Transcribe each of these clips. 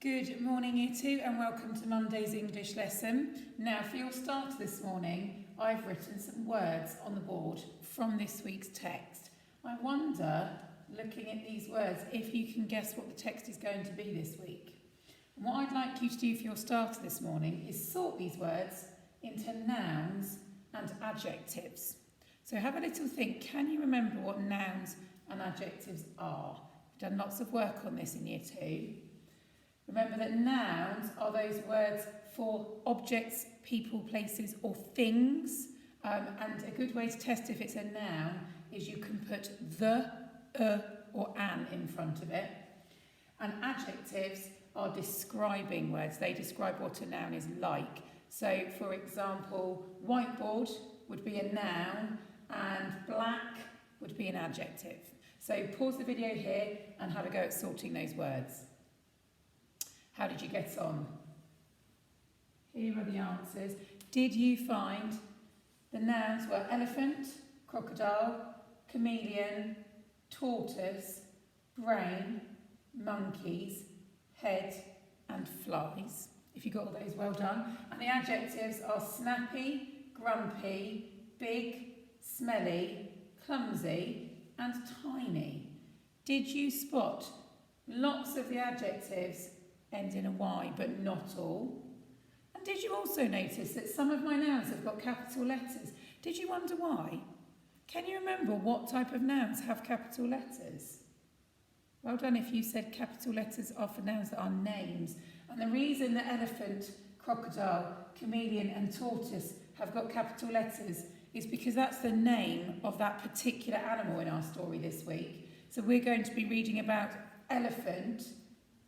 Good morning, Year 2, and welcome to Monday's English lesson. Now, for your start this morning, I've written some words on the board from this week's text. I wonder, looking at these words, if you can guess what the text is going to be this week. And what I'd like you to do for your starter this morning is sort these words into nouns and adjectives. So have a little think. Can you remember what nouns and adjectives are? We've done lots of work on this in Year 2. Remember that nouns are those words for objects, people, places or things. And a good way to test if it's a noun is you can put the, or an in front of it. And adjectives are describing words. They describe what a noun is like. So, for example, whiteboard would be a noun and black would be an adjective. So pause the video here and have a go at sorting those words. How did you get on? Here are the answers. Did you find the nouns were elephant, crocodile, chameleon, tortoise, brain, monkeys, head and flies? If you got all those, well done. And the adjectives are snappy, grumpy, big, smelly, clumsy and tiny. Did you spot lots of the adjectives end in a Y, but not all? And did you also notice that some of my nouns have got capital letters? Did you wonder why? Can you remember what type of nouns have capital letters? Well done if you said capital letters are for nouns that are names. And the reason that elephant, crocodile, chameleon and tortoise have got capital letters is because that's the name of that particular animal in our story this week. So we're going to be reading about elephant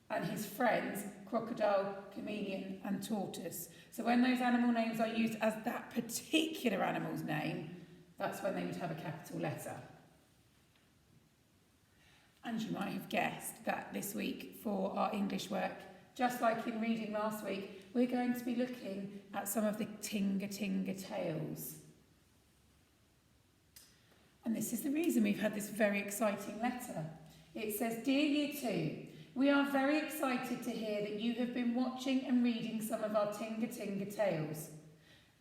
and his friends, crocodile, chameleon and tortoise. So when those animal names are used as that particular animal's name, that's when they would have a capital letter. And you might have guessed that this week for our English work, just like in reading last week, we're going to be looking at some of the Tinga tales. And this is the reason we've had this very exciting letter. It says, Dear Year 2, we are very excited to hear that you have been watching and reading some of our Tinga tales.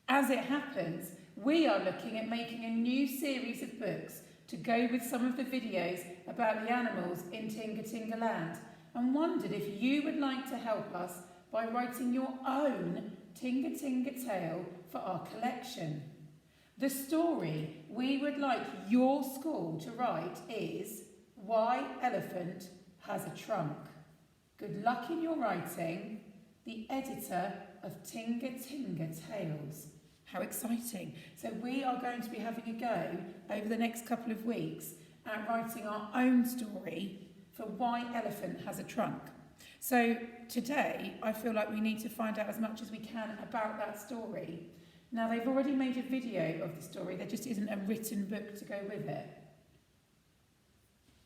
As it happens, we are looking at making a new series of books to go with some of the videos about the animals in Tinga Land and wondered if you would like to help us by writing your own Tinga tale for our collection. The story we would like your school to write is Why Elephant Has a Trunk. Good luck in your writing, the editor of Tinga Tales. How exciting. So we are going to be having a go over the next couple of weeks at writing our own story for Why Elephant Has a Trunk. So today I feel like we need to find out as much as we can about that story. Now they've already made a video of the story, there just isn't a written book to go with it.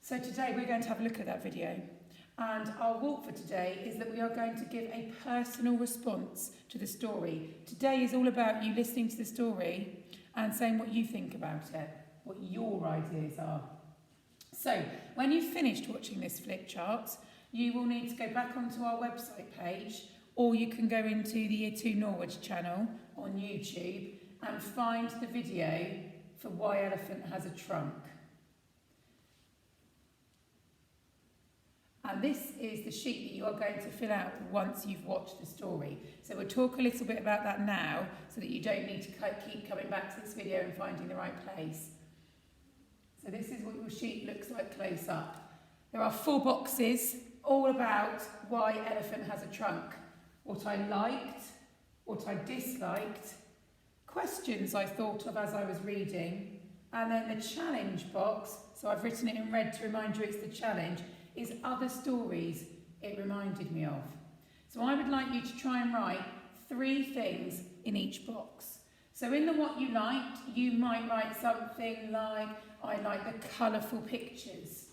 So today we're going to have a look at that video. And our walk for today is that we are going to give a personal response to the story. Today is all about you listening to the story and saying what you think about it, what your ideas are. So, when you've finished watching this flip chart, you will need to go back onto our website page, or you can go into the Year 2 Norwich channel on YouTube and find the video for Why Elephant Has a Trunk. And this is the sheet that you are going to fill out once you've watched the story. So we'll talk a little bit about that now so that you don't need to keep coming back to this video and finding the right place. So this is what your sheet looks like close up. There are 4 boxes all about why elephant has a trunk. What I liked, what I disliked, questions I thought of as I was reading, and then the challenge box, so I've written it in red to remind you it's the challenge, is other stories it reminded me of. So I would like you to try and write 3 things in each box. So in the what you liked, you might write something like, I like the colourful pictures.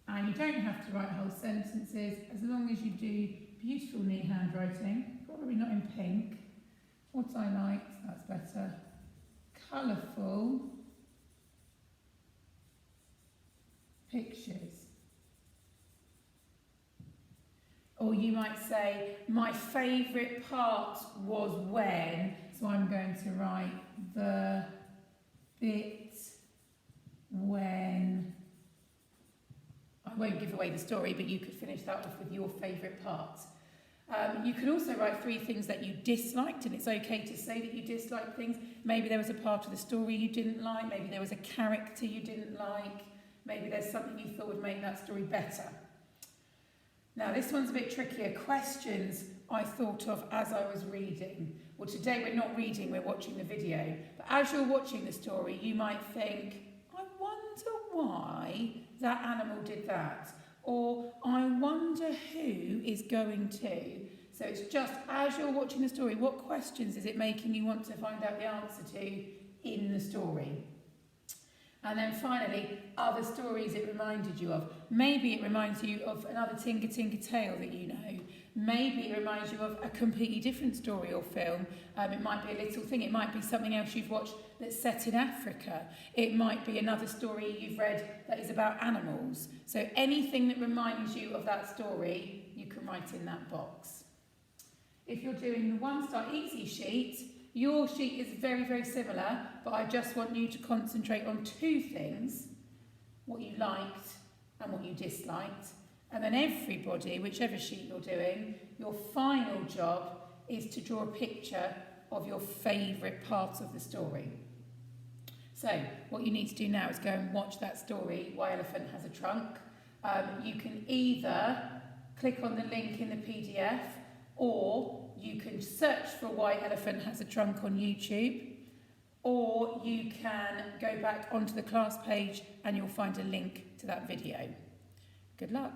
And you don't have to write whole sentences as long as you do beautiful neat handwriting, probably not in pink. What I liked, that's better. Colourful pictures. Or you might say, my favourite part was when, so I'm going to write the bit when, I won't give away the story, but you could finish that off with your favourite part. You could also write 3 things that you disliked, and it's okay to say that you disliked things. Maybe there was a part of the story you didn't like, maybe there was a character you didn't like, maybe there's something you thought would make that story better. Now this one's a bit trickier. Questions I thought of as I was reading. Well, today we're not reading, we're watching the video. But as you're watching the story, you might think, I wonder why that animal did that. Or, I wonder who is going to. So it's just, as you're watching the story, what questions is it making you want to find out the answer to in the story? And then finally, other stories it reminded you of. Maybe it reminds you of another Tinker Tinker tale that you know. Maybe it reminds you of a completely different story or film. It might be a little thing. It might be something else you've watched that's set in Africa. It might be another story you've read that is about animals. So anything that reminds you of that story, you can write in that box. If you're doing the One Star Easy sheet, your sheet is very, very similar, but I just want you to concentrate on 2 things, what you liked and what you disliked. And then everybody, whichever sheet you're doing, your final job is to draw a picture of your favourite part of the story. So what you need to do now is go and watch that story, Why Elephant Has a Trunk. You can either click on the link in the PDF, or you can search for Why Elephant Has a Trunk on YouTube, or you can go back onto the class page and you'll find a link to that video. Good luck.